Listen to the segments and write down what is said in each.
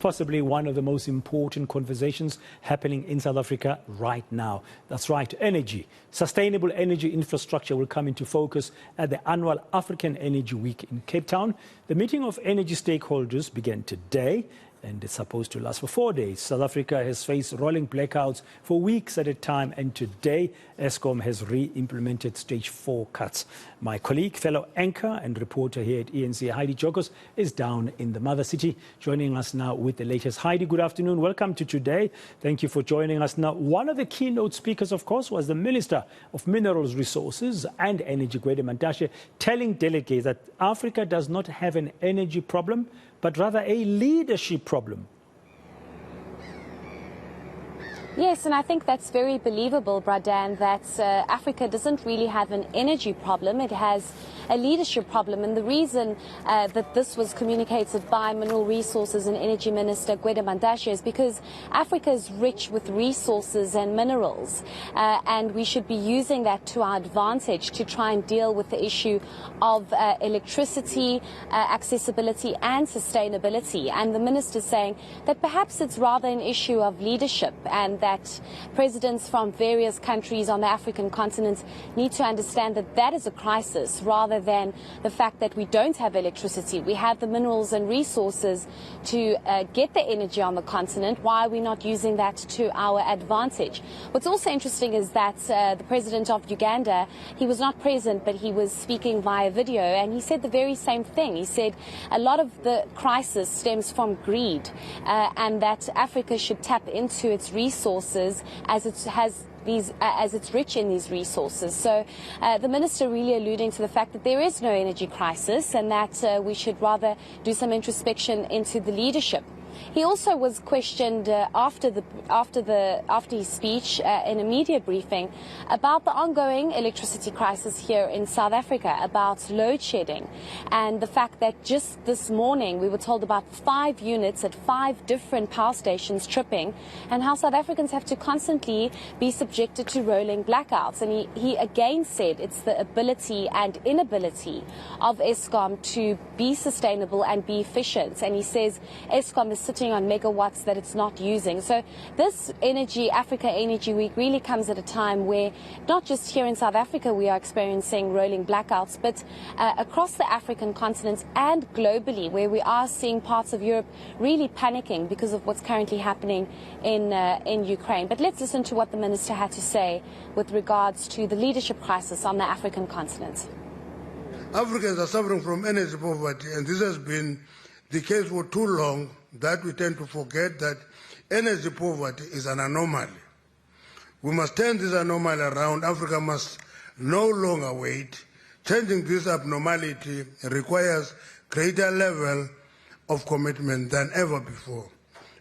Possibly one of the most important conversations happening in South Africa right now. That's right, energy. Sustainable energy infrastructure will come into focus at the annual African Energy Week in Cape Town. The meeting of energy stakeholders began today and it's supposed to last for 4 days. South Africa has faced rolling blackouts for weeks at a time, and today Eskom has re-implemented stage 4 cuts. My colleague, fellow eNCA and reporter here at eNCA, Heidi Giokos, is down in the mother city, joining us now with the latest. Heidi, good afternoon. Welcome to today. Thank you for joining us. Now, one of the keynote speakers, of course, was the Minister of Minerals Resources and Energy, Gwede Mantashe, telling delegates that Africa does not have an energy problem, but rather a leadership problem. Yes, and I think that's very believable, Bradan, that Africa doesn't really have an energy problem. It has a leadership problem. And the reason that this was communicated by Mineral Resources and Energy Minister Gwede Mantashe is because Africa is rich with resources and minerals. And we should be using that to our advantage to try and deal with the issue of electricity, accessibility and sustainability. And the minister is saying that perhaps it's rather an issue of leadership, and that presidents from various countries on the African continent need to understand that that is a crisis rather than the fact that we don't have electricity. We have the minerals and resources to get the energy on the continent. Why are we not using that to our advantage? What's also interesting is that the president of Uganda, he was not present, but he was speaking via video, and he said the very same thing. He said a lot of the crisis stems from greed, and that Africa should tap into its resources as it's rich in these resources. So the minister really alluding to the fact that there is no energy crisis, and that we should rather do some introspection into the leadership. He also was questioned after his speech in a media briefing about the ongoing electricity crisis here in South Africa, about load shedding, and the fact that just this morning we were told about 5 units at 5 different power stations tripping, and how South Africans have to constantly be subjected to rolling blackouts. And he again said it's the ability and inability of Eskom to be sustainable and be efficient. And he says Eskom is sitting on megawatts that it's not using. So this Africa Energy Week really comes at a time where not just here in South Africa we are experiencing rolling blackouts, but across the African continent and globally, where we are seeing parts of Europe really panicking because of what's currently happening in Ukraine. But let's listen to what the minister had to say with regards to the leadership crisis on the African continent. Africans are suffering from energy poverty, and this has been the case for too long that we tend to forget that energy poverty is an anomaly. We must turn this anomaly around. Africa must no longer wait. Changing this abnormality requires greater level of commitment than ever before.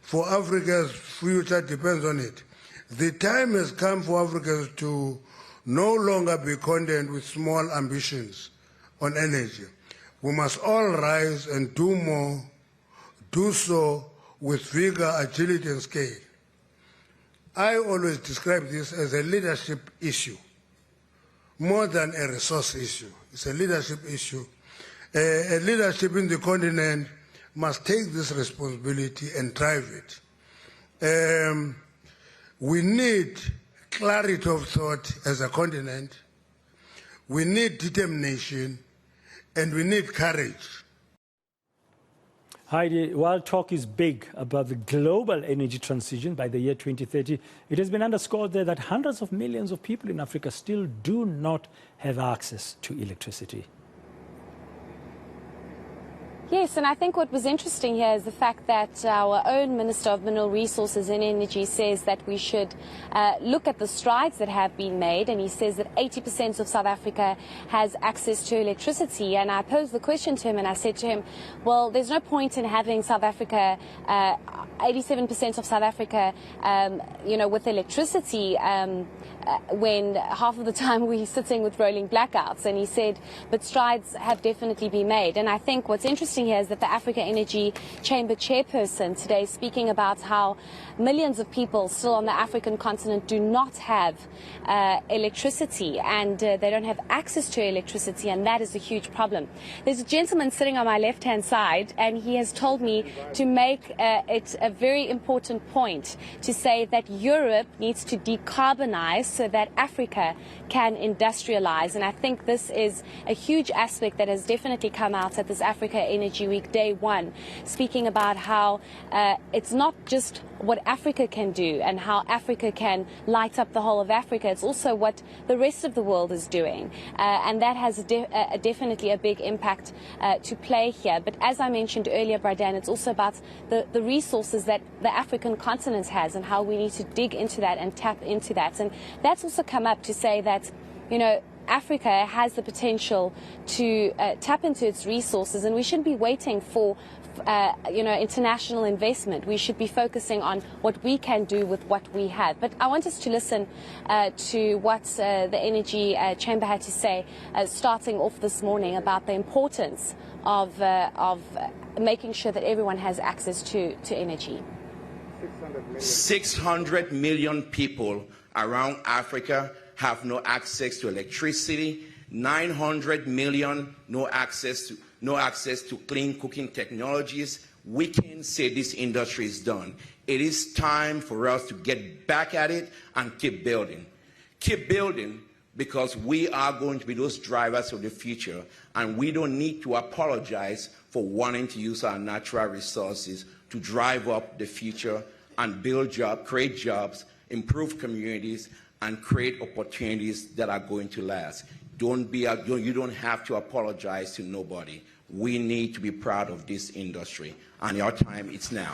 For Africa's future depends on it. The time has come for Africans to no longer be content with small ambitions on energy. We must all rise and do more, do so with vigor, agility and scale. I always describe this as a leadership issue, more than a resource issue. It's a leadership issue. A leadership in the continent must take this responsibility and drive it. We need clarity of thought as a continent. We need determination, and we need courage. Heidi, while talk is big about the global energy transition by the year 2030, it has been underscored there that hundreds of millions of people in Africa still do not have access to electricity. Yes, and I think what was interesting here is the fact that our own Minister of Mineral Resources and Energy says that we should look at the strides that have been made, and he says that 80% of South Africa has access to electricity. And I posed the question to him, and I said to him, well, there's no point in having South Africa, 87% of South Africa, with electricity when half of the time we're sitting with rolling blackouts. And he said, but strides have definitely been made. And I think what's interesting interesting here is that the Africa Energy Chamber chairperson today speaking about how millions of people still on the African continent do not have electricity, and they don't have access to electricity, and that is a huge problem. There's a gentleman sitting on my left-hand side, and he has told me to make it a very important point to say that Europe needs to decarbonize so that Africa can industrialize. And I think this is a huge aspect that has definitely come out at this Africa Energy Week Day 1, speaking about how it's not just what Africa can do and how Africa can light up the whole of Africa. It's also what the rest of the world is doing. And that has definitely a big impact to play here. But as I mentioned earlier, Bradan, it's also about the resources that the African continent has and how we need to dig into that and tap into that. And that's also come up to say that, you know, Africa has the potential to tap into its resources, and we shouldn't be waiting for international investment. We should be focusing on what we can do with what we have. But I want us to listen to what the Energy Chamber had to say, starting off this morning, about the importance of making sure that everyone has access to energy. 600 million people around Africa have no access to electricity. 900 million no access to clean cooking technologies. We can say this industry is done. It is time for us to get back at it and keep building. Keep building, because we are going to be those drivers of the future, and we don't need to apologize for wanting to use our natural resources to drive up the future and build jobs, create jobs, improve communities, and create opportunities that are going to last. You don't have to apologize to nobody. We need to be proud of this industry, and our time is now.